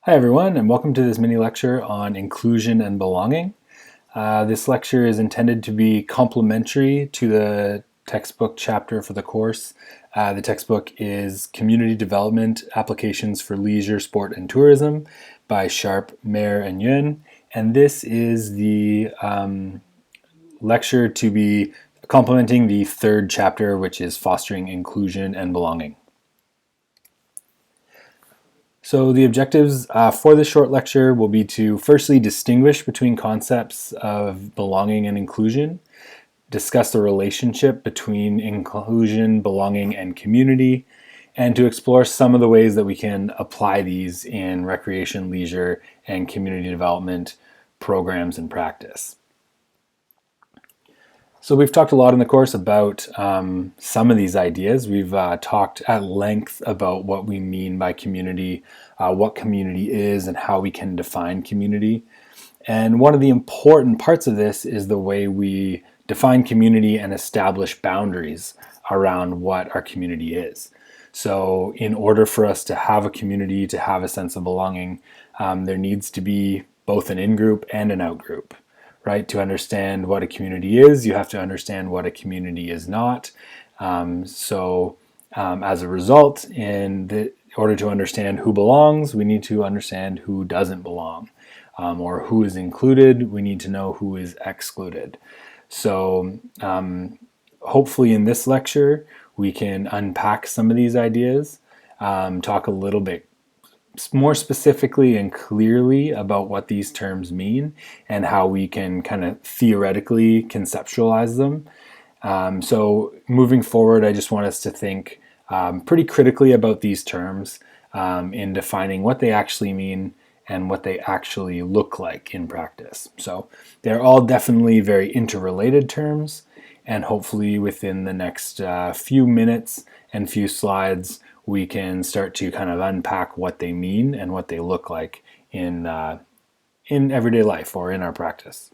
Hi everyone, and welcome to this mini lecture on inclusion and belonging. This lecture is intended to be complementary to the textbook chapter for the course. The textbook is Community Development Applications for Leisure, Sport, and Tourism by Sharp, Mayer, and Yuen. And this is the lecture to be complementing the third chapter, which is Fostering Inclusion and Belonging. So the objectives for this short lecture will be to firstly distinguish between concepts of belonging and inclusion, discuss the relationship between inclusion, belonging, and community, and to explore some of the ways that we can apply these in recreation, leisure, and community development programs and practice. So we've talked a lot in the course about some of these ideas. We've talked at length about what we mean by community, what community is, and how we can define community. And one of the important parts of this is the way we define community and establish boundaries around what our community is. So in order for us to have a community, to have a sense of belonging, there needs to be both an in-group and an out-group. Right? To understand what a community is, you have to understand what a community is not. As a result, in order to understand who belongs, we need to understand who doesn't belong. Or who is included, we need to know who is excluded. So hopefully in this lecture, we can unpack some of these ideas, talk a little bit more specifically and clearly about what these terms mean and how we can kind of theoretically conceptualize them. So moving forward, I just want us to think pretty critically about these terms in defining what they actually mean and what they actually look like in practice. So they're all definitely very interrelated terms, and hopefully within the next few minutes and few slides, we can start to kind of unpack what they mean and what they look like in everyday life or in our practice.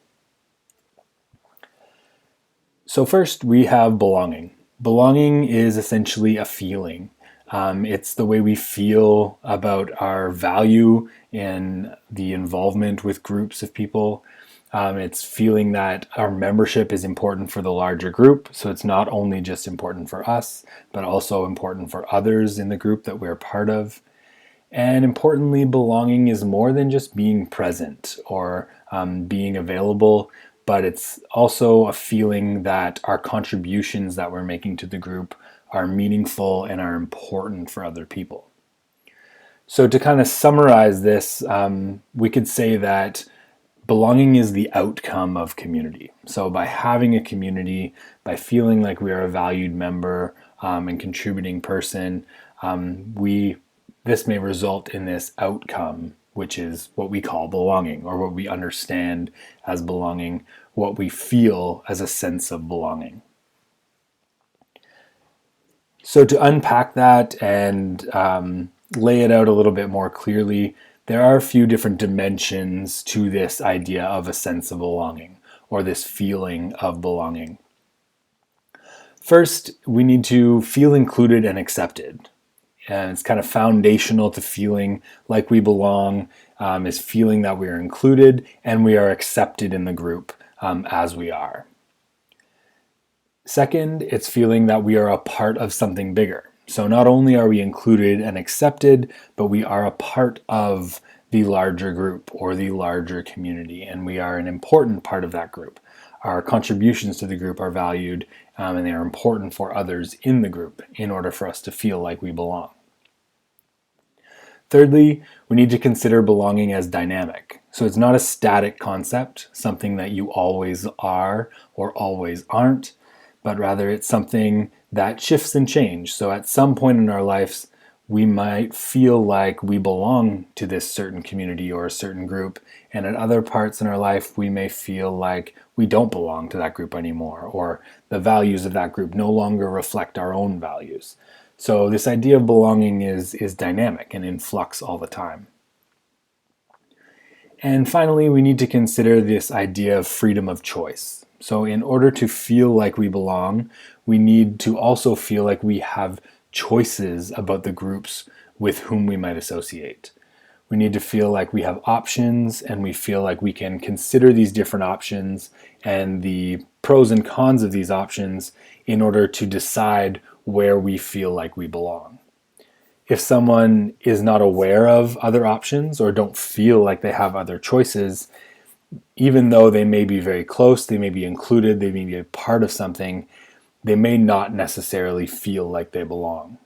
So first, we have belonging. Belonging is essentially a feeling. It's the way we feel about our value in the involvement with groups of people. It's feeling that our membership is important for the larger group. So it's not only just important for us, but also important for others in the group that we're part of. And importantly, belonging is more than just being present or being available, but it's also a feeling that our contributions that we're making to the group are meaningful and are important for other people. So to kind of summarize this, we could say that belonging is the outcome of community. So by having a community, by feeling like we are a valued member and contributing person, this may result in this outcome, which is what we call belonging, or what we understand as belonging, what we feel as a sense of belonging. So to unpack that and lay it out a little bit more clearly, there are a few different dimensions to this idea of a sense of belonging, or this feeling of belonging. First, we need to feel included and accepted. And it's kind of foundational to feeling like we belong, is feeling that we are included and we are accepted in the group as we are. Second, it's feeling that we are a part of something bigger. So not only are we included and accepted, but we are a part of the larger group or the larger community, and we are an important part of that group. Our contributions to the group are valued, and they are important for others in the group in order for us to feel like we belong. Thirdly, we need to consider belonging as dynamic. So it's not a static concept, something that you always are or always aren't, but rather it's something that shifts and changes. So at some point in our lives, we might feel like we belong to this certain community or a certain group, and at other parts in our life, we may feel like we don't belong to that group anymore, or the values of that group no longer reflect our own values. So this idea of belonging is dynamic and in flux all the time. And finally, we need to consider this idea of freedom of choice. So in order to feel like we belong, we need to also feel like we have choices about the groups with whom we might associate. We need to feel like we have options, and we feel like we can consider these different options and the pros and cons of these options in order to decide where we feel like we belong. If someone is not aware of other options or don't feel like they have other choices, even though they may be very close, they may be included, they may be a part of something, they may not necessarily feel like they belong.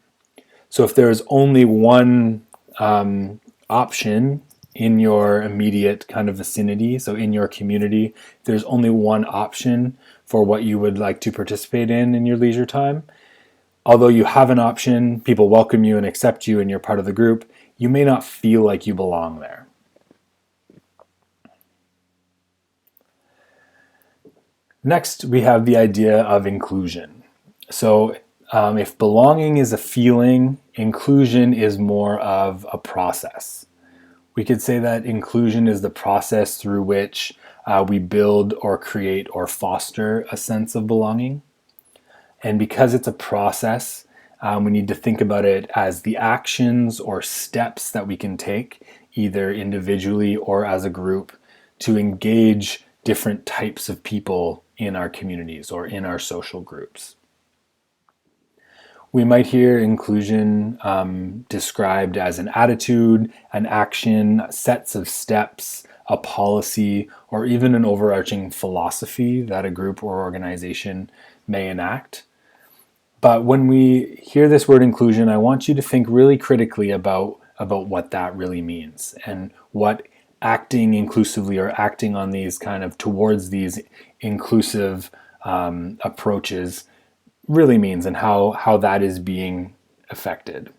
So if there is only one option in your immediate kind of vicinity, so in your community, there's only one option for what you would like to participate in your leisure time, although you have an option, people welcome you and accept you and you're part of the group, you may not feel like you belong there. Next, we have the idea of inclusion. So if belonging is a feeling, inclusion is more of a process. We could say that inclusion is the process through which we build or create or foster a sense of belonging. And because it's a process, we need to think about it as the actions or steps that we can take, either individually or as a group, to engage different types of people in our communities or in our social groups. We might hear inclusion described as an attitude, an action, sets of steps, a policy, or even an overarching philosophy that a group or organization may enact. But when we hear this word inclusion, I want you to think really critically about what that really means and what acting inclusively or acting on these kind of towards these inclusive approaches really means and how that is being affected.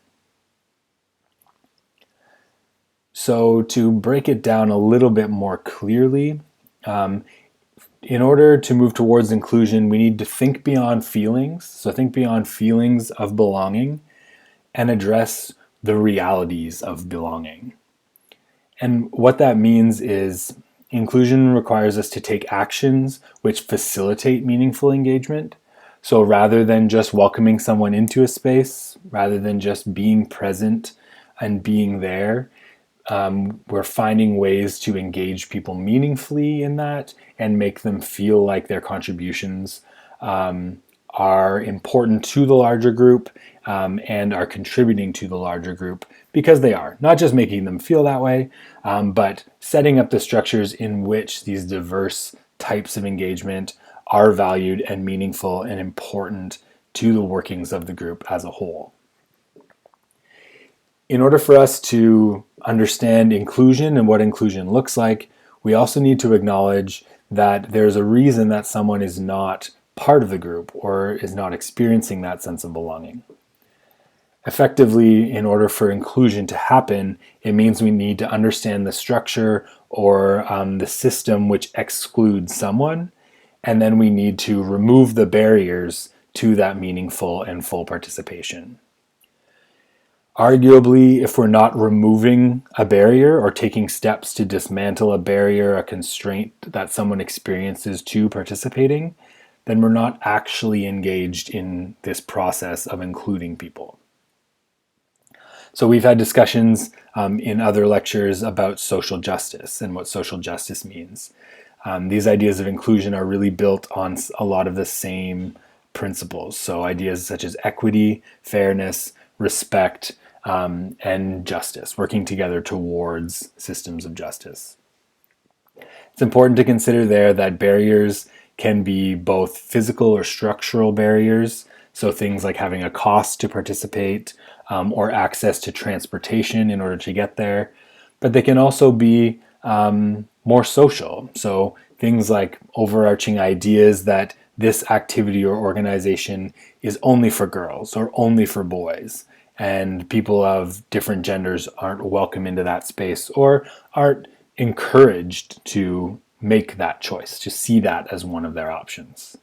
So to break it down a little bit more clearly, in order to move towards inclusion, we need to think beyond feelings. So think beyond feelings of belonging and address the realities of belonging. And what that means is inclusion requires us to take actions which facilitate meaningful engagement. So rather than just welcoming someone into a space, rather than just being present and being there, we're finding ways to engage people meaningfully in that and make them feel like their contributions are important to the larger group and are contributing to the larger group, because they are. Not just making them feel that way, but setting up the structures in which these diverse types of engagement are valued and meaningful and important to the workings of the group as a whole. In order for us to understand inclusion and what inclusion looks like, we also need to acknowledge that there's a reason that someone is not part of the group or is not experiencing that sense of belonging. Effectively, in order for inclusion to happen, it means we need to understand the structure or the system which excludes someone, and then we need to remove the barriers to that meaningful and full participation. Arguably, if we're not removing a barrier or taking steps to dismantle a barrier, a constraint that someone experiences to participating, then we're not actually engaged in this process of including people. So we've had discussions in other lectures about social justice and what social justice means. These ideas of inclusion are really built on a lot of the same principles. So ideas such as equity, fairness, respect, and justice, working together towards systems of justice. It's important to consider there that barriers can be both physical or structural barriers, so things like having a cost to participate or access to transportation in order to get there, but they can also be more social, so things like overarching ideas that this activity or organization is only for girls or only for boys, and people of different genders aren't welcome into that space or aren't encouraged to make that choice, to see that as one of their options.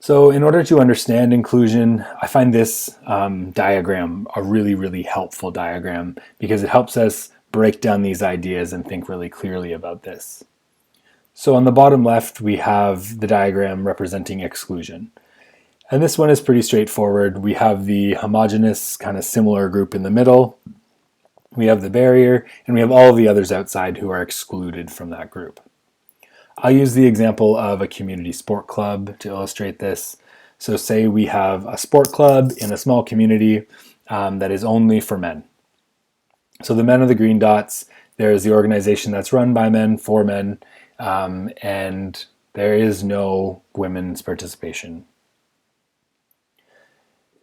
So in order to understand inclusion, I find this diagram a really, really helpful diagram because it helps us break down these ideas and think really clearly about this. So on the bottom left, we have the diagram representing exclusion. And this one is pretty straightforward. We have the homogeneous, kind of similar group in the middle. We have the barrier, and we have all of the others outside who are excluded from that group. I'll use the example of a community sport club to illustrate this. So say we have a sport club in a small community that is only for men. So the men are the green dots. There is the organization that's run by men, for men, and there is no women's participation.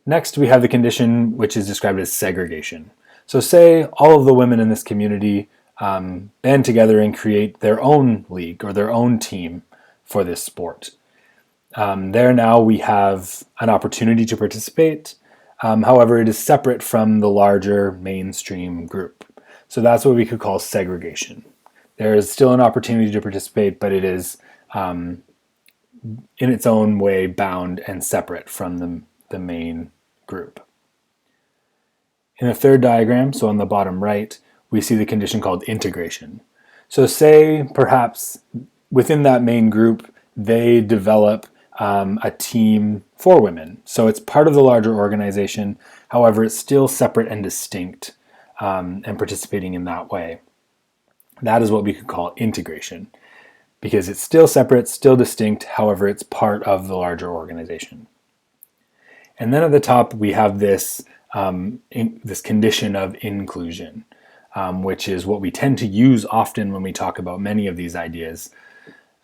Next, we have the condition which is described as segregation. So say all of the women in this community band together and create their own league or their own team for this sport. There now we have an opportunity to participate. However, it is separate from the larger mainstream group. So that's what we could call segregation. There is still an opportunity to participate, but it is in its own way bound and separate from the main group. In the third diagram, so on the bottom right, we see the condition called integration. So say perhaps within that main group, they develop a team for women. So it's part of the larger organization. However, it's still separate and distinct and participating in that way. That is what we could call integration, because it's still separate, still distinct. However, it's part of the larger organization. And then at the top, we have this condition of inclusion, which is what we tend to use often when we talk about many of these ideas.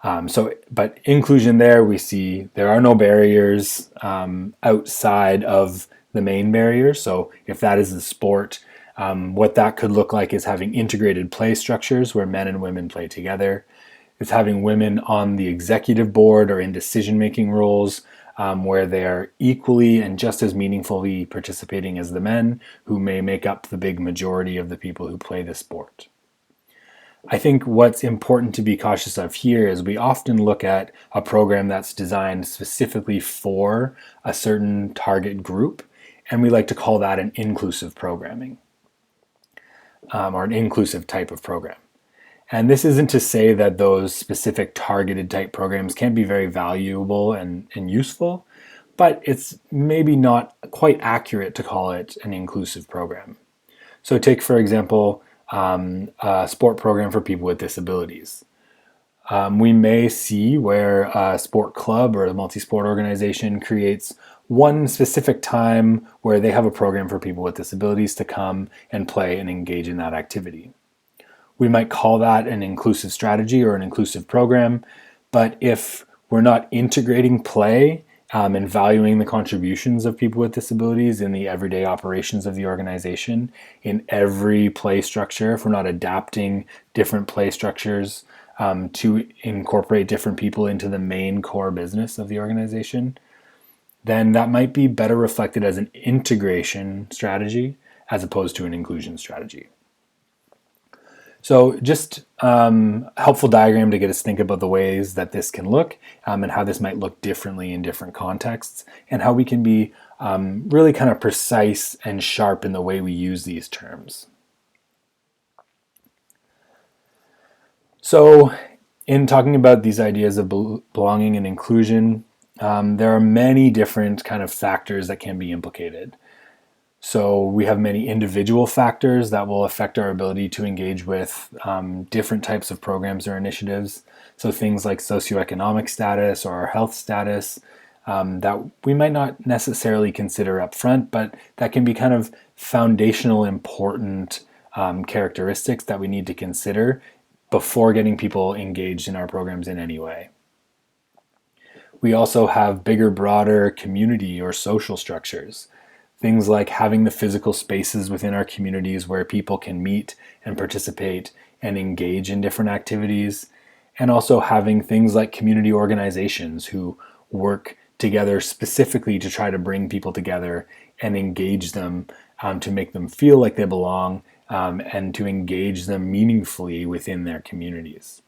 But inclusion there, we see there are no barriers outside of the main barrier. So if that is the sport, what that could look like is having integrated play structures where men and women play together. It's having women on the executive board or in decision-making roles where they are equally and just as meaningfully participating as the men who may make up the big majority of the people who play the sport. I think what's important to be cautious of here is we often look at a program that's designed specifically for a certain target group, and we like to call that an inclusive programming or an inclusive type of program. And this isn't to say that those specific targeted type programs can't be very valuable and useful, but it's maybe not quite accurate to call it an inclusive program. So take, for example, a sport program for people with disabilities. We may see where a sport club or a multi-sport organization creates one specific time where they have a program for people with disabilities to come and play and engage in that activity. We might call that an inclusive strategy or an inclusive program, but if we're not integrating play and valuing the contributions of people with disabilities in the everyday operations of the organization, in every play structure, if we're not adapting different play structures to incorporate different people into the main core business of the organization, then that might be better reflected as an integration strategy as opposed to an inclusion strategy. So just helpful diagram to get us think about the ways that this can look and how this might look differently in different contexts, and how we can be really kind of precise and sharp in the way we use these terms. So in talking about these ideas of belonging and inclusion, there are many different kind of factors that can be implicated. So we have many individual factors that will affect our ability to engage with different types of programs or initiatives. So things like socioeconomic status or our health status that we might not necessarily consider up front, but that can be kind of foundational, important characteristics that we need to consider before getting people engaged in our programs in any way. We also have bigger, broader community or social structures. Things like having the physical spaces within our communities where people can meet and participate and engage in different activities, and also having things like community organizations who work together specifically to try to bring people together and engage them to make them feel like they belong and to engage them meaningfully within their communities.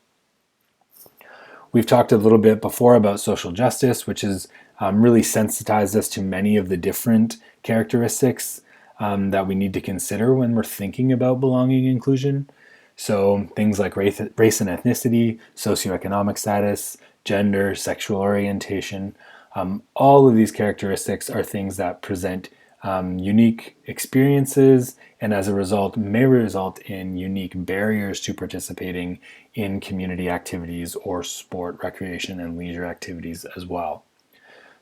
We've talked a little bit before about social justice, which has really sensitized us to many of the different characteristics that we need to consider when we're thinking about belonging and inclusion. So things like race and ethnicity, socioeconomic status, gender, sexual orientation, All of these characteristics are things that present unique experiences, and as a result may result in unique barriers to participating in community activities or sport, recreation, and leisure activities as well.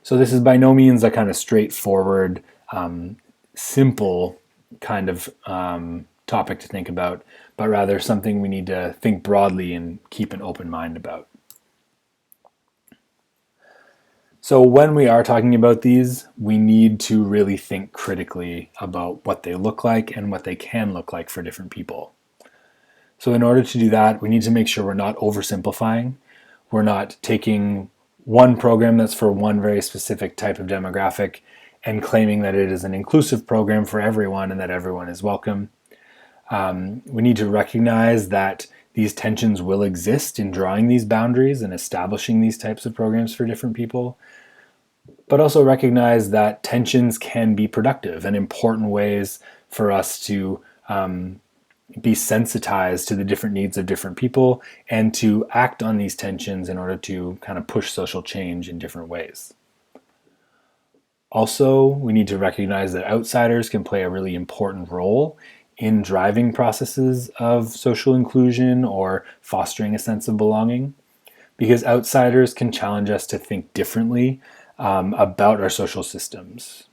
So this is by no means a kind of straightforward, simple kind of topic to think about, but rather something we need to think broadly and keep an open mind about. So when we are talking about these, we need to really think critically about what they look like and what they can look like for different people. So in order to do that, we need to make sure we're not oversimplifying. We're not taking one program that's for one very specific type of demographic and claiming that it is an inclusive program for everyone and that everyone is welcome. We need to recognize that these tensions will exist in drawing these boundaries and establishing these types of programs for different people, but also recognize that tensions can be productive and important ways for us to be sensitized to the different needs of different people and to act on these tensions in order to kind of push social change in different ways. Also, we need to recognize that outsiders can play a really important role in driving processes of social inclusion or fostering a sense of belonging, because outsiders can challenge us to think differently about our social systems.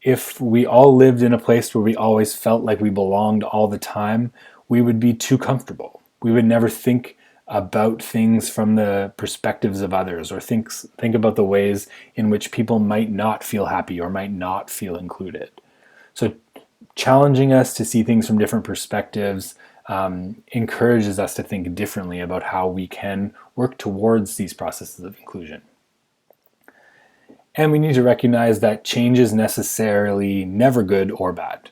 If we all lived in a place where we always felt like we belonged all the time, we would be too comfortable. We would never think about things from the perspectives of others, or think about the ways in which people might not feel happy or might not feel included. So challenging us to see things from different perspectives encourages us to think differently about how we can work towards these processes of inclusion. And we need to recognize that change is necessarily never good or bad.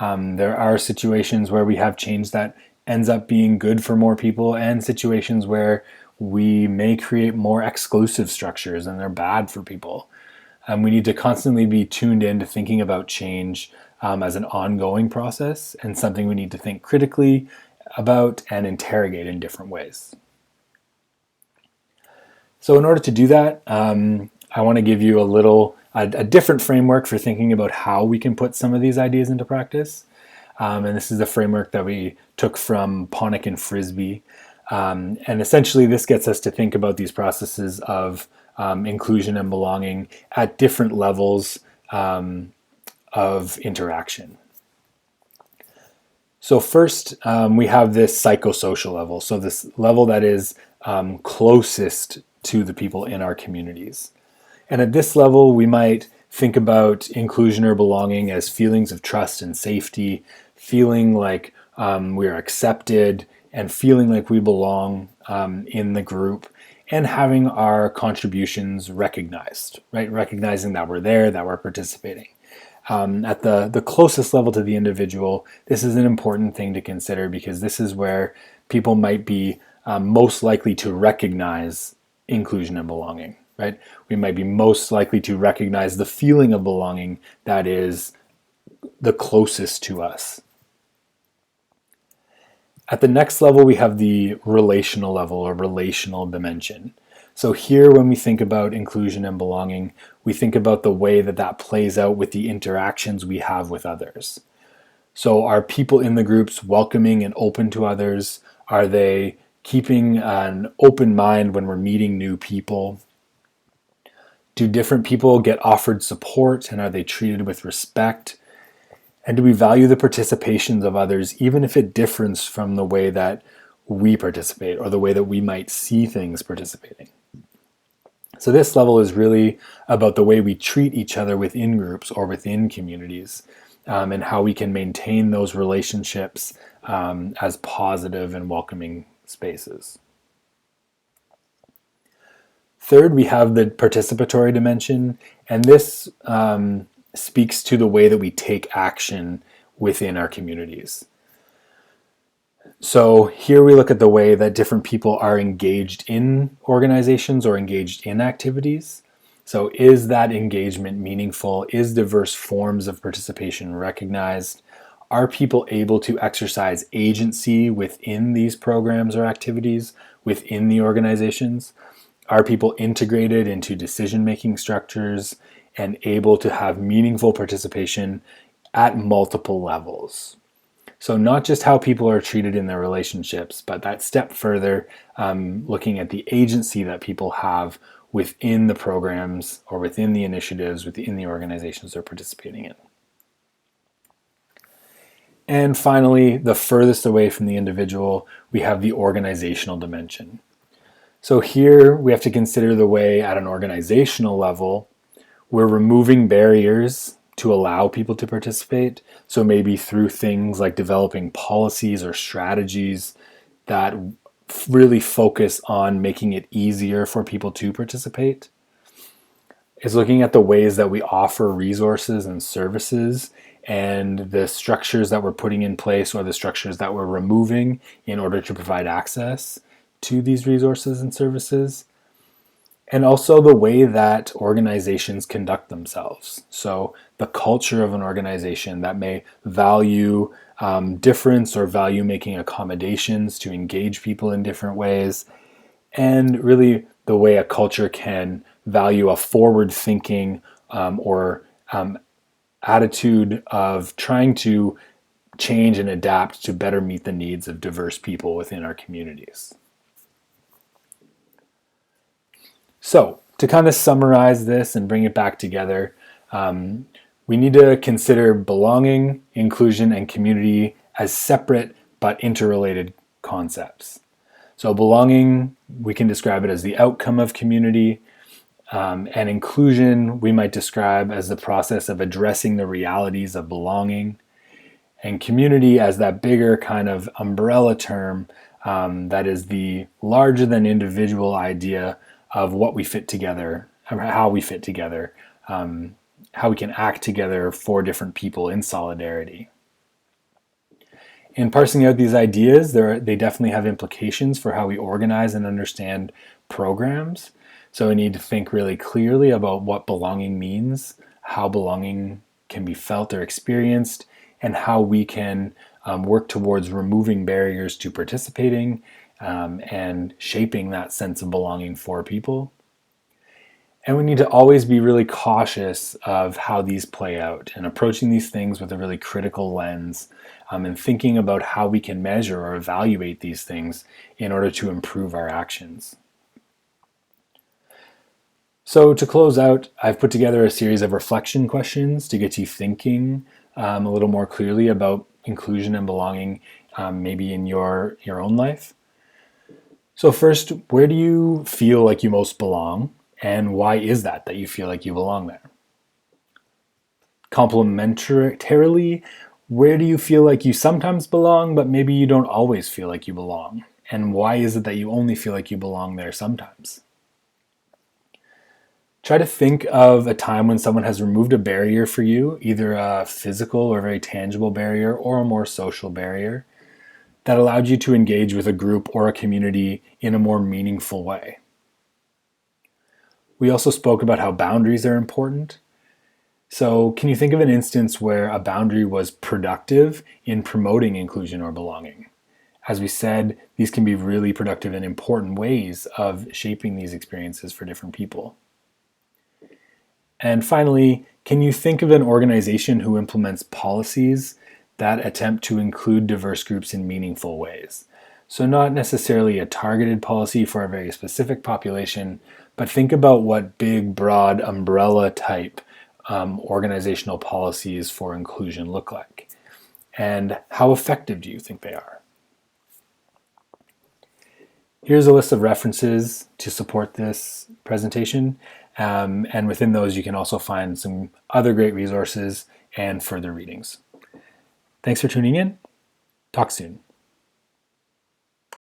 There are situations where we have change that ends up being good for more people, and situations where we may create more exclusive structures and they're bad for people. We need to constantly be tuned in to thinking about change as an ongoing process and something we need to think critically about and interrogate in different ways. So in order to do that, I want to give you a different framework for thinking about how we can put some of these ideas into practice. And this is the framework that we took from Ponick and Frisby. And essentially this gets us to think about these processes of inclusion and belonging at different levels of interaction. So first, we have this psychosocial level. So this level that is closest to the people in our communities. And at this level, we might think about inclusion or belonging as feelings of trust and safety, feeling like we're accepted and feeling like we belong in the group, and having our contributions recognized, right? Recognizing that we're there, that we're participating. At the closest level to the individual, this is an important thing to consider, because this is where people might be most likely to recognize inclusion and belonging, right? We might be most likely to recognize the feeling of belonging that is the closest to us. At the next level, we have the relational level or relational dimension. So here, when we think about inclusion and belonging, we think about the way that that plays out with the interactions we have with others. So are people in the groups welcoming and open to others? Are they keeping an open mind when we're meeting new people? Do different people get offered support, and are they treated with respect? And do we value the participations of others, even if it differs from the way that we participate or the way that we might see things participating? So this level is really about the way we treat each other within groups or within communities, and how we can maintain those relationships as positive and welcoming spaces. Third, we have the participatory dimension, and this speaks to the way that we take action within our communities. So here we look at the way that different people are engaged in organizations or engaged in activities. So is that engagement meaningful? Is diverse forms of participation recognized? Are people able to exercise agency within these programs or activities within the organizations? Are people integrated into decision-making structures and able to have meaningful participation at multiple levels? So not just how people are treated in their relationships, but that step further, looking at the agency that people have within the programs or within the initiatives, within the organizations they're participating in. And finally, the furthest away from the individual, we have the organizational dimension. So here we have to consider the way at an organizational level, we're removing barriers to allow people to participate. So maybe through things like developing policies or strategies that really focus on making it easier for people to participate. Is looking at the ways that we offer resources and services and the structures that we're putting in place or the structures that we're removing in order to provide access to these resources and services. And also the way that organizations conduct themselves. So the culture of an organization that may value difference or value making accommodations to engage people in different ways. And really the way a culture can value a forward-thinking or attitude of trying to change and adapt to better meet the needs of diverse people within our communities. So to kind of summarize this and bring it back together, we need to consider belonging, inclusion, and community as separate but interrelated concepts. So belonging, we can describe it as the outcome of community, and inclusion, we might describe as the process of addressing the realities of belonging, and community as that bigger kind of umbrella term that is the larger than individual idea of what we fit together, how we fit together, how we can act together for different people in solidarity. In parsing out these ideas, they definitely have implications for how we organize and understand programs. So we need to think really clearly about what belonging means, how belonging can be felt or experienced, and how we can work towards removing barriers to participating and shaping that sense of belonging for people. And we need to always be really cautious of how these play out and approaching these things with a really critical lens and thinking about how we can measure or evaluate these things in order to improve our actions. So to close out, I've put together a series of reflection questions to get you thinking a little more clearly about inclusion and belonging, maybe in your own life. So first, where do you feel like you most belong? And why is that you feel like you belong there? Complementarily, where do you feel like you sometimes belong, but maybe you don't always feel like you belong? And why is it that you only feel like you belong there sometimes? Try to think of a time when someone has removed a barrier for you, either a physical or very tangible barrier or a more social barrier that allowed you to engage with a group or a community in a more meaningful way. We also spoke about how boundaries are important. So can you think of an instance where a boundary was productive in promoting inclusion or belonging? As we said, these can be really productive and important ways of shaping these experiences for different people. And finally, can you think of an organization who implements policies that attempt to include diverse groups in meaningful ways? So not necessarily a targeted policy for a very specific population, but think about what big, broad, umbrella type organizational policies for inclusion look like. And how effective do you think they are? Here's a list of references to support this presentation. And within those, you can also find some other great resources and further readings. Thanks for tuning in. Talk soon.